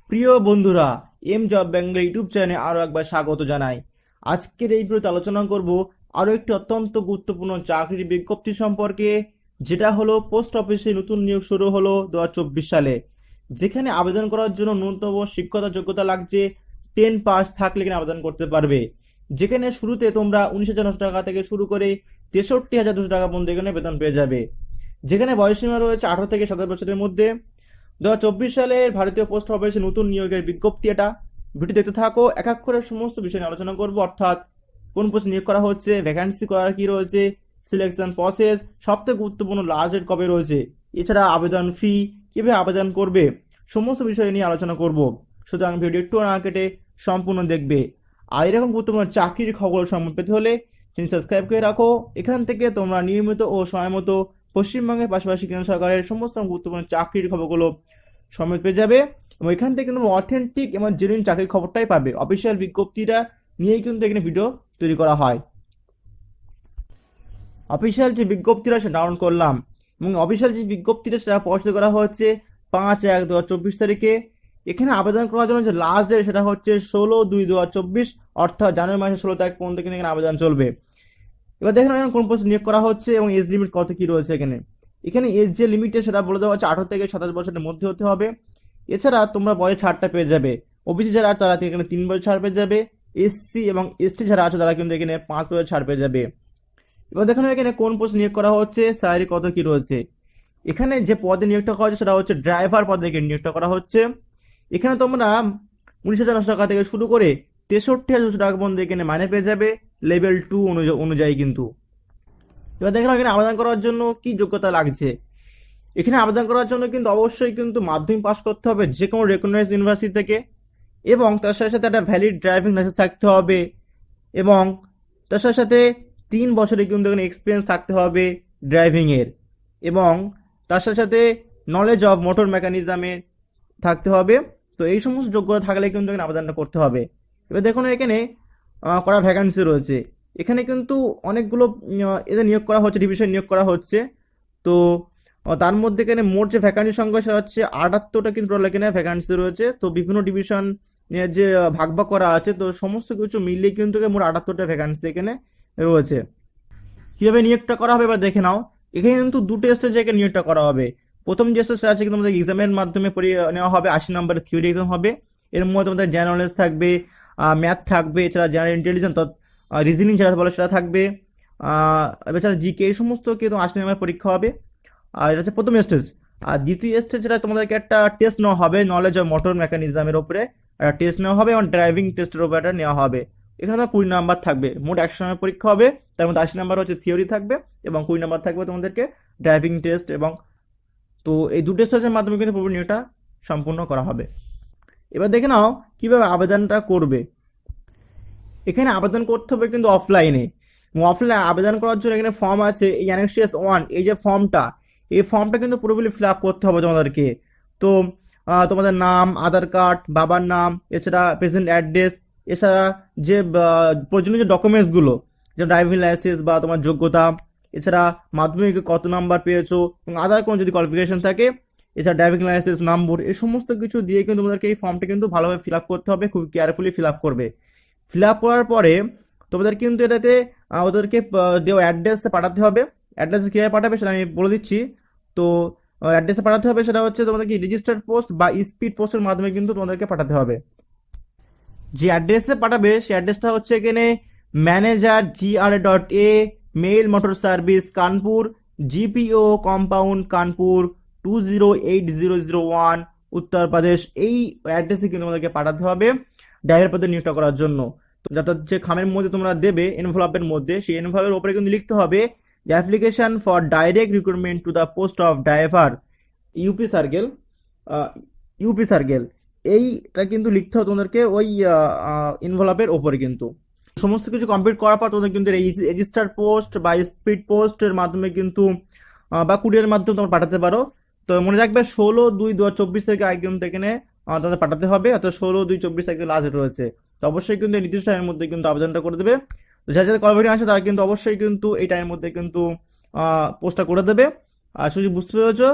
প্রিয় বন্ধুরা, M job bangle YouTube চ্যানেলে আরও একবার স্বাগত জানাই। আজকের এই ভিডিওতে আলোচনা করব আরও একটি অত্যন্ত গুরুত্বপূর্ণ চাকরির বিজ্ঞপ্তি সম্পর্কে, যেটা হলো পোস্ট অফিসে নতুন নিয়োগ শুরু হলো 2024 সালে। যেখানে আবেদন করার জন্য ন্যূনতম শিক্ষাগত যোগ্যতা লাগছে 10 পাস থাকলে কিনা আবেদন করতে পারবে। যেখানে শুরুতে তোমরা 19,900 টাকা থেকে শুরু করে 63,200 টাকা পর্যন্ত এখানে বেতন পেয়ে যাবে। যেখানে বয়সসীমা রয়েছে 18 থেকে 27 বছরের মধ্যে। 2024 সালের ভারতীয় পোস্ট অফিসে নতুন নিয়োগের বিজ্ঞপ্তি এটা। ভিডিও দেখতে থাকো, এক এক করে সমস্ত বিষয় নিয়ে আলোচনা করবো, অর্থাৎ কোন পোস্টে নিয়োগ করা হচ্ছে, ভ্যাকান্সি করার কি রয়েছে, সিলেকশন প্রসেস, সবথেকে গুরুত্বপূর্ণ লাস্ট ডেট কবে রয়েছে, এছাড়া আবেদন ফি, কিভাবে আবেদন করবে, সমস্ত বিষয় নিয়ে আলোচনা করব। সুতরাং ভিডিও একটু না কেটে সম্পূর্ণ দেখবে। আর এরকম গুরুত্বপূর্ণ চাকরির খবর সম্মান পেতে হলে চ্যানেল সাবস্ক্রাইব করে রাখো। এখান থেকে তোমরা নিয়মিত ও সময় মতো পশ্চিমবঙ্গের পাশাপাশি কেন্দ্র সরকারের সমস্ত গুরুত্বপূর্ণ চাকরির খবরগুলো সময় পেয়ে যাবে, এবং এখান থেকে কিন্তু অথেন্টিক এবং জেনুইন চাকরির খবরটাই পাবে। অফিসিয়াল বিজ্ঞপ্তিটা নিয়েই কিন্তু এখানে ভিডিও তৈরি করা হয়। অফিসিয়াল যে বিজ্ঞপ্তিটা সেটা ডাউনলোড করলাম, এবং অফিসিয়াল যে বিজ্ঞপ্তিটা সেটা প্রকাশিত করা হচ্ছে 5/1/2024 তারিখে। এখানে আবেদন করার জন্য যে লাস্ট ডেট সেটা হচ্ছে 16/2/2024, অর্থাৎ জানুয়ারি মাসের 16 তারিখ পর্যন্ত কিন্তু এখানে আবেদন চলবে। এবার দেখেন এখানে কোন পোস্ট নিয়োগ করা হচ্ছে এবং এজ লিমিট কত কি রয়েছে। এখানে এখানে এজ যে লিমিটে সেটা বলে দেওয়া হচ্ছে 18 থেকে 27 বছরের মধ্যে হতে হবে। এছাড়া তোমরা বয়স ছাড়টা পেয়ে যাবে। ওবিসি যারা আছে তারা এখানে 3 বছর ছাড় পেয়ে যাবে। এসসি এবং এসটি যারা আছে তারা কিন্তু এখানে 5 বছর ছাড় পেয়ে যাবে। এবার দেখুন এখানে কোন পোস্ট নিয়োগ করা হচ্ছে, স্যালারি কত কি রয়েছে। এখানে যে পদে নিয়োগটা করা হচ্ছে সেটা হচ্ছে ড্রাইভার পদে নিয়োগটা করা হচ্ছে। এখানে তোমরা 19,900 টাকা থেকে শুরু করে 63,200 টাকা পর্যন্ত এখানে মাইনে পেয়ে যাবে, লেভেল 2 অনুযায়ী কিন্তু। এবার দেখলাম এখানে আবেদন করার জন্য কি যোগ্যতা লাগছে। এখানে আবেদন করার জন্য কিন্তু অবশ্যই কিন্তু মাধ্যমিক পাস করতে হবে যে কোনো রেকগনাইজ ইউনিভার্সিটি থেকে, এবং তার সাথে সাথে একটা ভ্যালিড ড্রাইভিং লাইসেন্স থাকতে হবে, এবং তার সাথে সাথে 3 বছরের কিন্তু এখানে এক্সপিরিয়েন্স থাকতে হবে ড্রাইভিংয়ের, এবং তার সাথে সাথে নলেজ অফ মোটর মেকানিজমে থাকতে হবে। তো এই সমস্ত যোগ্যতা থাকলে কিন্তু এখানে আবেদনটা করতে হবে। এবার দেখুন এখানে করা ভ্যাকান্সি রয়েছে। এখানে কিন্তু অনেকগুলো এদের নিয়োগ করা হচ্ছে, ডিভিশন নিয়োগ করা হচ্ছে। তো তার মধ্যে এখানে মোট যে ভ্যাকান্সি সংখ্যা সেটা হচ্ছে 78টা কিন্তু টোটাল এখানে ভ্যাকান্সি রয়েছে। তো বিভিন্ন ডিভিশন যে ভাগ ভাগ করা আছে, তো সমস্ত কিছু মিলিয়ে কিন্তু মোট 78টা ভ্যাকান্সি এখানে রয়েছে। কিভাবে নিয়োগটা করা হবে এবার দেখে নাও। এখানে কিন্তু দুটো স্টেজে এখানে নিয়োগটা করা হবে। প্রথম যে স্টেজটা আছে কিন্তু আমাদের এক্সামের মাধ্যমে নেওয়া হবে, 80 নম্বরের থিওরি এক্সাম হবে। এর মধ্যে আমাদের জেনারেল নলেজ থাকবে, ম্যাথ থাকবে, এছাড়া জেনারেল ইন্টেলিজেন্স, রিজনিং যেটা বলে সেটা থাকবে, এছাড়া জিকে, এই সমস্ত কিন্তু 80 নম্বরের পরীক্ষা হবে। আর এটা হচ্ছে প্রথম স্টেজ। আর দ্বিতীয় স্টেজ যেটা তোমাদেরকে একটা টেস্ট নেওয়া হবে নলেজ অফ মোটর মেকানিজমের উপরে একটা টেস্ট নেওয়া হবে, এবং ড্রাইভিং টেস্টের উপরে একটা নেওয়া হবে। এখানে তোমার 20 নাম্বার থাকবে। মোট 100 নম্বর পরীক্ষা হবে, তার মধ্যে 80 নাম্বার হচ্ছে থিওরি থাকবে, এবং 20 নাম্বার থাকবে তোমাদেরকে ড্রাইভিং টেস্ট। এবং তো এই দুটো স্টেজের মাধ্যমে কিন্তু পুরো নিয়োগটা সম্পূর্ণ করা হবে। এবার দেখে নাও কিভাবে আবেদনটা করবে। এখানে আবেদন করতে হবে কিন্তু অফলাইনে, এবং অফলাইনে আবেদন করার জন্য এখানে ফর্ম আছে, এই অ্যানেক্সিয়াস 1, এই যে ফর্মটা, এই ফর্মটা কিন্তু পুরোপুরি ফিল আপ করতে হবে তোমাদেরকে। তো তোমাদের নাম, আধার কার্ড, বাবার নাম, এছাড়া প্রেজেন্ট অ্যাড্রেস, এছাড়া যে প্রয়োজনীয় যে ডকুমেন্টসগুলো, যে ড্রাইভিং লাইসেন্স বা তোমার যোগ্যতা, এছাড়া মাধ্যমিকে কত নাম্বার পেয়েছো, এবং আদার কোনো যদি কোয়ালিফিকেশন থাকে, এছাড়া ড্রাইভিং লাইসেন্স নম্বর, এই সমস্ত কিছু দিয়ে কিন্তু তোমাদেরকে এই ফর্মটা কিন্তু ভালোভাবে ফিল আপ করতে হবে, খুব কেয়ারফুলি ফিল আপ করবে। ফিল আপ করার পরে তোমাদের কিন্তু এটাতে ওদেরকে দেওয়া অ্যাড্রেসে পাঠাতে হবে। অ্যাড্রেসে কীভাবে পাঠাবে সেটা আমি বলে দিচ্ছি। তো অ্যাড্রেসে পাঠাতে হবে, সেটা হচ্ছে তোমাদেরকে রেজিস্টার্ড পোস্ট বা স্পিড পোস্টের মাধ্যমে কিন্তু তোমাদেরকে পাঠাতে হবে। যে অ্যাড্রেসে পাঠাবে সেই অ্যাড্রেসটা হচ্ছে এখানে manager GRA.A, mail motor service, Kanpur, GPO compound, Kanpur 208001, Uttar Pradesh. এই অ্যাড্রেসে কিন্তু তোমাদেরকে পাঠাতে হবে ড্রাইভার পদে নিয়োগটা করার জন্য। তো যাতে যে খামের মধ্যে তোমরা দেবে এনভেলপের মধ্যে, সেই এনভেলপের উপরে কিন্তু লিখতে হবে application for direct recruitment to the post of driver UP circle, UP circle, এইটা কিন্তু লিখতে হবে তোমাদেরকে ওই ইনভেলপের ওপরে। কিন্তু সমস্ত কিছু কমপ্লিট করার পর তোমাদের কিন্তু রেজিস্টার পোস্ট বা স্পিড পোস্টের মাধ্যমে কিন্তু বা কুরিয়ারের মাধ্যমে তোমরা পাঠাতে পারো। তো মনে রাখবে 16/2/2024 থেকে আগে কিন্তু এখানে তোমাদের পাঠাতে হবে, অর্থাৎ 16/2/24 তারিখে লাস্ট রয়েছে। তো অবশ্যই কিন্তু এই নির্দিষ্ট টাইমের মধ্যে কিন্তু আবেদনটা করে দেবে। তো যারা যারা কোয়ালিফিকেশন আছে তারা কিন্তু অবশ্যই কিন্তু এই টাইমের মধ্যে কিন্তু পোস্টটা করে দেবে। আর যদি বুঝতে পেরেছো